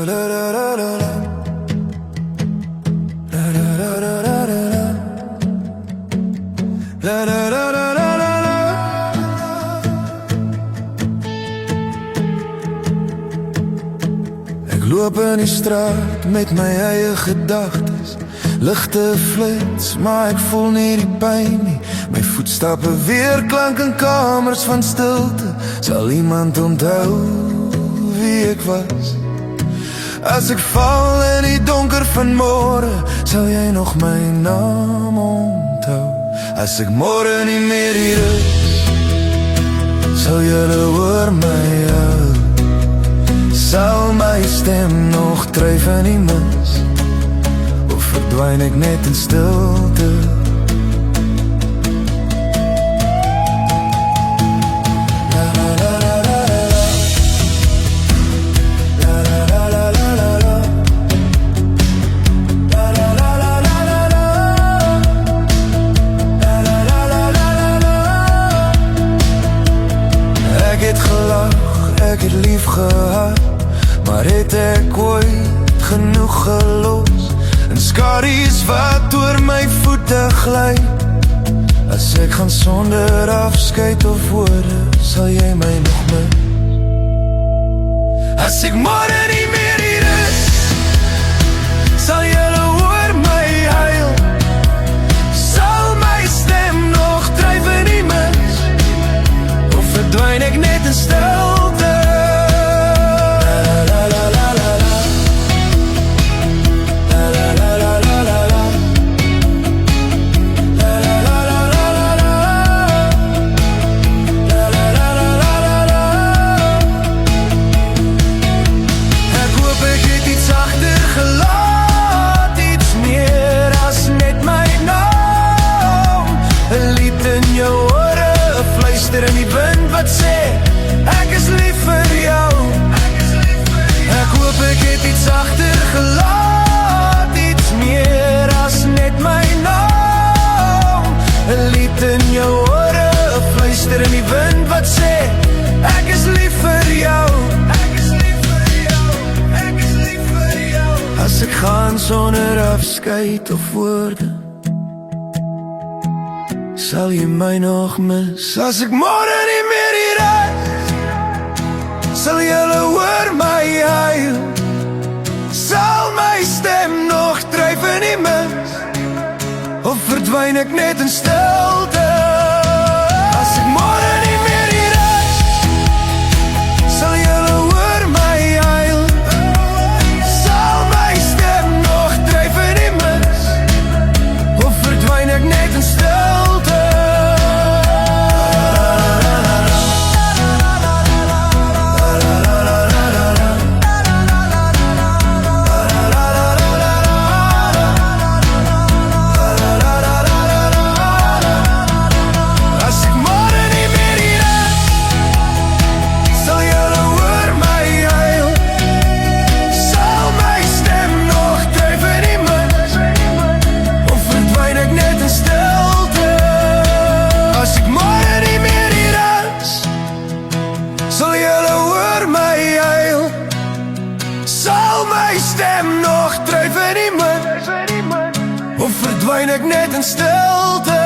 Ek loop in die straat met my eie gedagtes, ligte flits, maar ek voel nie die pyn nie. My voetstappe weer klank in kamers van stilte. Sal iemand onthou wie ek was? As ek val in die donker van môre, sal jy nog my naam onthou. As ek môre nie meer hier is, sal julle hoor my hou. Sal my stem nog dryf in die mis, of verdwyn ek net in stilte? Ek het gelag, ek het lief gehad, maar het ek ooit genoeg gelos? En skaries wat oor my voete gly. As ek gaan sonder afskeid of woorde, sal jy my nog mis? As ek môre nie meer hier is, sal julle hoor my huil. Sal my stem nog dryf in die mis, of verdwyn ek net in stilte? In die wind wat sê, ek is lief vir jou. Ek hoop ek het iets agtergelaat, iets meer as net my naam. 'n lied in jou ore, 'n fluister in die wind wat sê, ek is lief vir jou. Ek is lief vir jou, ek is lief vir jou. As ek gaan sonder afskeid of woorde, sal jy my nog mis? As ek môre nie meer hier is, sal julle hoor my huil. Sal my stem nog dryf in die mis, of verdwyn ek net in stilte? As ek môre nie meer hier is, sal julle hoor my huil. Sal my stem nog dryf in die mis, of verdwyn ek net in stilte? Stem nog dryf in die min, of verdwyn ek net in stilte?